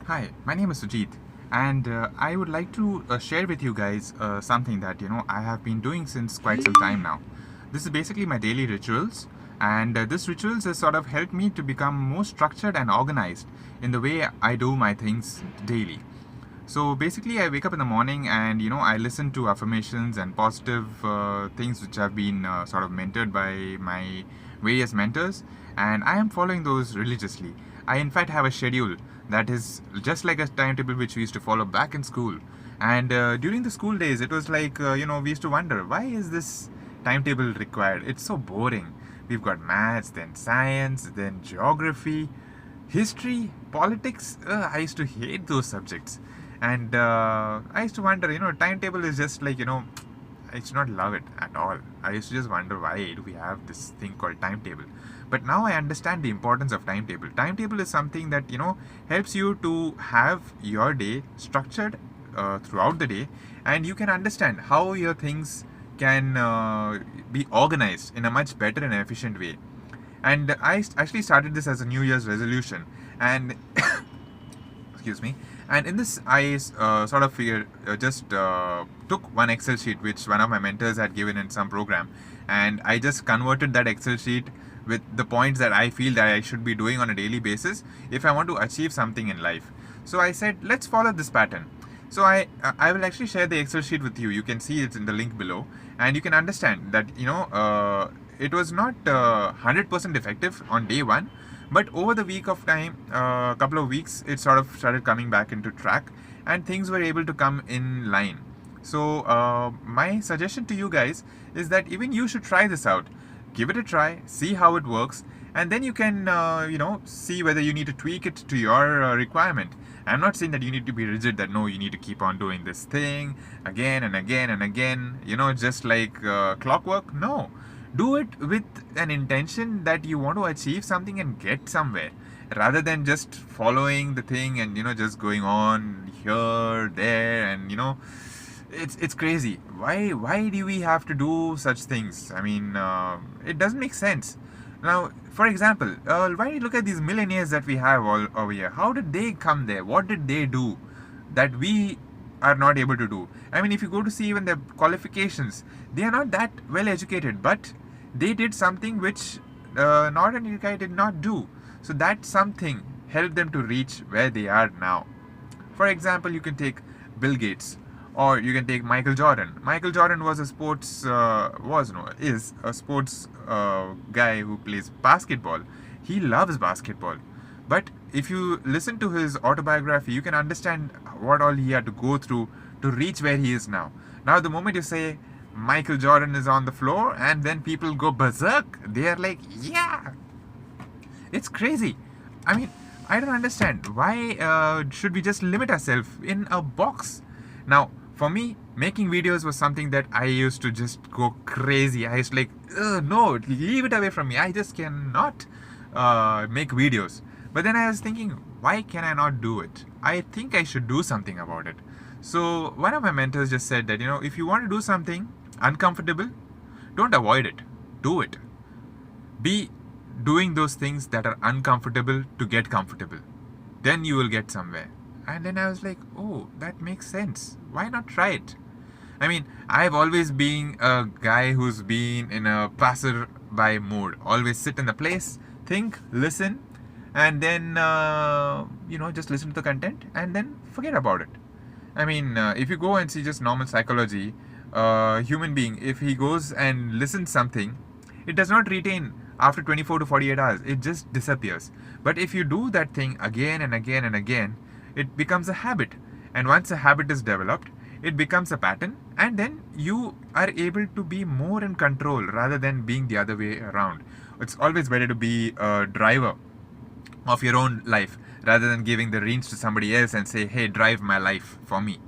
Hi, my name is Sujit, and I would like to share with you guys something that I have been doing since quite some time now. This is basically my daily rituals, and this rituals has sort of helped me to become more structured and organized in the way I do my things daily. So basically, I wake up in the morning and I listen to affirmations and positive things which have been sort of mentored by my various mentors, and I am following those religiously. I, in fact, have a schedule that is just like a timetable which we used to follow back in school. And during the school days, it was like, we used to wonder, why is this timetable required? It's so boring. We've got maths, then science, then geography, history, politics. I used to hate those subjects. And I used to wonder, timetable is just like, I used to not love it at all. I used to just wonder, why do we have this thing called timetable? But now I understand the importance of timetable. Timetable is something that helps you to have your day structured throughout the day, and you can understand how your things can be organized in a much better and efficient way. And I actually started this as a New Year's resolution, and excuse me. And in this, I sort of just took one Excel sheet which one of my mentors had given in some program, and I just converted that Excel sheet with the points that I feel that I should be doing on a daily basis if I want to achieve something in life. So I said, let's follow this pattern. So I will actually share the Excel sheet with you. You can see it's in the link below, and you can understand that it was not 100% effective on day one, but over the week of time, couple of weeks, it sort of started coming back into track, and things were able to come in line. So my suggestion to you guys is that even you should try this out. Give it a try, see how it works, and then you can see whether you need to tweak it to your requirement. I'm not saying that you need to be rigid, that no, you need to keep on doing this thing again and again and again, just like clockwork. No, do it with an intention that you want to achieve something and get somewhere, rather than just following the thing and just going on here, there, and it's crazy. Why do we have to do such things? I mean, it doesn't make sense. Now, for example, why do you look at these millionaires that we have all over here? How did they come there? What did they do that we are not able to do? I mean, if you go to see even their qualifications, they are not that well educated, but they did something which an ordinary guy did not do. So that something helped them to reach where they are now. For example, you can take Bill Gates, or you can take Michael Jordan. Michael Jordan was a sports is a sports guy who plays basketball. He loves basketball. But if you listen to his autobiography, you can understand what all he had to go through to reach where he is now. Now, the moment you say Michael Jordan is on the floor, and then people go berserk, they are like, yeah, it's crazy. I mean, I don't understand. Why should we just limit ourselves in a box? Now, for me, making videos was something that I used to just go crazy. I used to like, no, leave it away from me. I just cannot make videos. But then I was thinking, why can I not do it? I think I should do something about it. So one of my mentors just said that, if you want to do something uncomfortable, don't avoid it. Do it. Be doing those things that are uncomfortable to get comfortable. Then you will get somewhere. And then I was like, oh, that makes sense. Why not try it? I mean, I've always been a guy who's been in a passerby mode. Always sit in the place, think, listen, and then, just listen to the content and then forget about it. I mean, if you go and see just normal psychology, human being, if he goes and listens something, it does not retain after 24 to 48 hours. It just disappears. But if you do that thing again and again and again, it becomes a habit. And once a habit is developed, it becomes a pattern, and then you are able to be more in control rather than being the other way around. It's always better to be a driver of your own life rather than giving the reins to somebody else and say, hey, drive my life for me.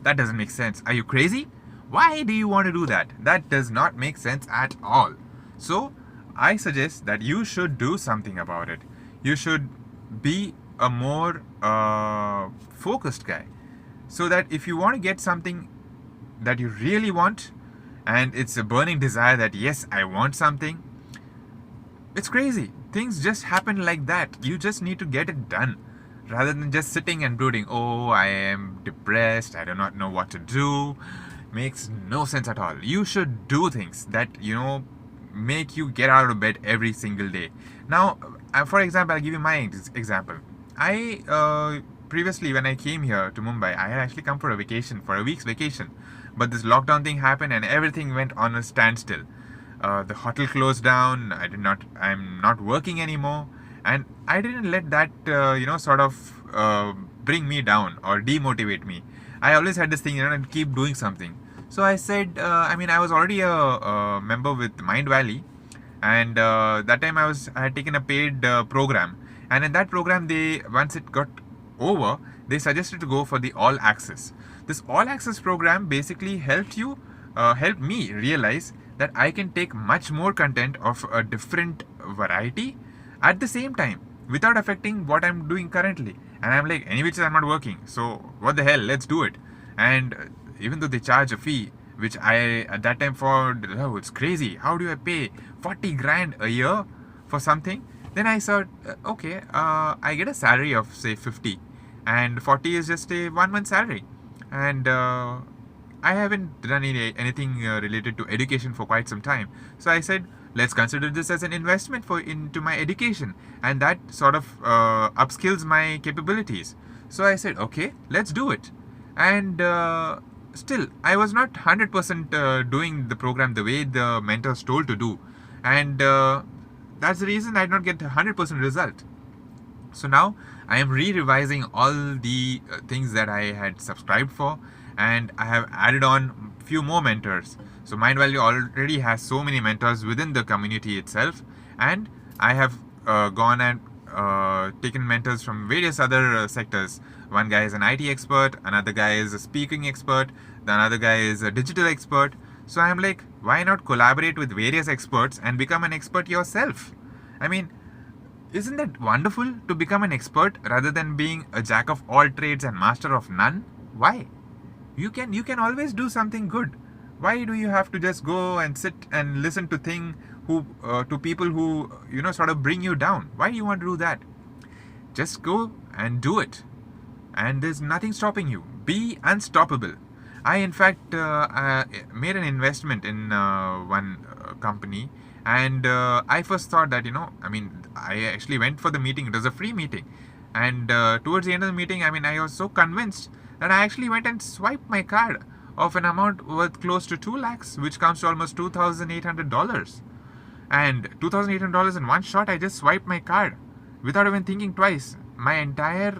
That doesn't make sense. Are you crazy? Why do you want to do that? That does not make sense at all. So I suggest that you should do something about it. You should be a more focused guy, so that if you want to get something that you really want, and it's a burning desire that yes, I want something, it's crazy. Things just happen like that. You just need to get it done. rather than just sitting and brooding. Oh, I am depressed, I do not know what to do. Makes no sense at all. You should do things that, make you get out of bed every single day. Now, for example, I'll give you my example. I previously, when I came here to Mumbai, I had actually come for a vacation, for a week's vacation. But this lockdown thing happened and everything went on a standstill. The hotel closed down. I'm not working anymore, and I didn't let that sort of bring me down or demotivate me. I always had this thing, to keep doing something. So I said, I was already a member with Mind Valley, and that time I had taken a paid program, and in that program, once it got over, they suggested to go for the all access. This all access program basically helped me realize that I can take much more content of a different variety at the same time without affecting what I'm doing currently. And I'm like, anyway, I'm not working, so what the hell, let's do it. And even though they charge a fee, which I at that time thought, oh, it's crazy, how do I pay 40 grand a year for something? Then I thought, okay, I get a salary of say 50, and 40 is just a 1 month salary. And I haven't done anything related to education for quite some time. So I said, let's consider this as an investment into my education, and that sort of upskills my capabilities. So I said, okay, let's do it. And still, I was not 100% doing the program the way the mentors told to do, and that's the reason I did not get 100% result. So now I am re-revising all the things that I had subscribed for, and I have added on few more mentors. So Mind Valley already has so many mentors within the community itself, and I have gone and taken mentors from various other sectors. One guy is an IT expert, another guy is a speaking expert, another guy is a digital expert. So I'm like, why not collaborate with various experts and become an expert yourself? I mean, isn't that wonderful to become an expert rather than being a jack of all trades and master of none? Why? You can always do something good. Why do you have to just go and sit and listen to to people who sort of bring you down? Why do you want to do that? Just go and do it, and there's nothing stopping you. Be unstoppable. I in fact made an investment in one company, and I first thought that I actually went for the meeting. It was a free meeting, and towards the end of the meeting, I was so convinced that I actually went and swiped my card of an amount worth close to 2 lakhs, which comes to almost $2,800. And $2,800 in one shot, I just swiped my card without even thinking twice. My entire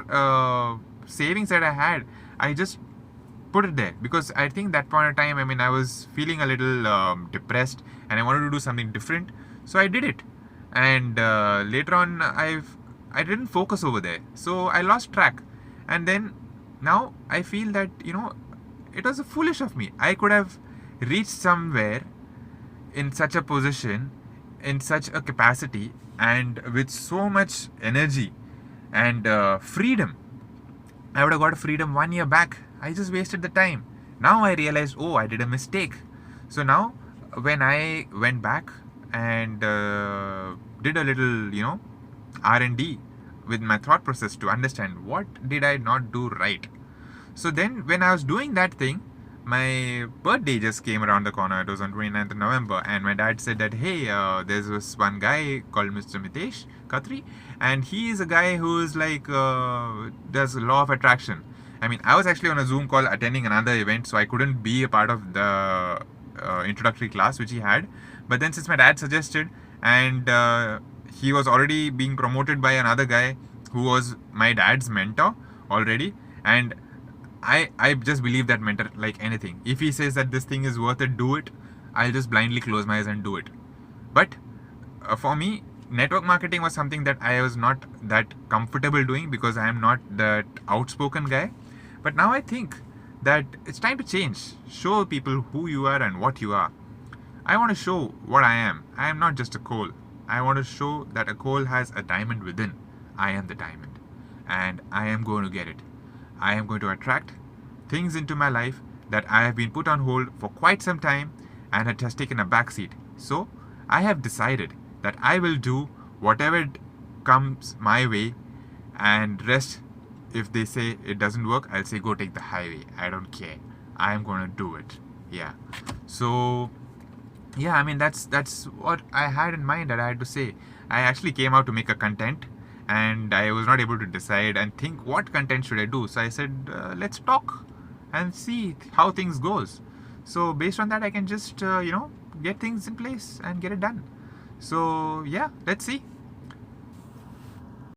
savings that I had, I just put it there, because I think that point of time, I was feeling a little depressed, and I wanted to do something different. So I did it, and later on, I didn't focus over there, so I lost track. And then now I feel that it was foolish of me. I could have reached somewhere in such a position, in such a capacity, and with so much energy and freedom. I would have got freedom 1 year back. I just wasted the time. Now I realized, oh, I did a mistake. So now when I went back and did a little, R&D with my thought process to understand what did I not do right. So then when I was doing that thing, my birthday just came around the corner. It was on 29th of November, and my dad said that, hey, there's this one guy called Mr. Mitesh, Khatri, and he is a guy who is like, does law of attraction. I was actually on a Zoom call attending another event, so I couldn't be a part of the introductory class which he had. But then since my dad suggested, and he was already being promoted by another guy who was my dad's mentor already, and I just believe that mentor like anything. If he says that this thing is worth it, do it. I'll just blindly close my eyes and do it. But for me, network marketing was something that I was not that comfortable doing, because I am not that outspoken guy. But now I think that it's time to change. Show people who you are and what you are. I want to show what I am. I am not just a coal. I want to show that a coal has a diamond within. I am the diamond, and I am going to get it. I am going to attract things into my life that I have been put on hold for quite some time, and it has taken a backseat. So I have decided that I will do whatever comes my way, and rest if they say it doesn't work, I'll say go take the highway. I don't care. I'm gonna do it. Yeah. So yeah, I mean that's what I had in mind that I had to say. I actually came out to make a content, and I was not able to decide and think what content should I do. So I said, let's talk and see how things goes. So based on that, I can just get things in place and get it done. So yeah, let's see.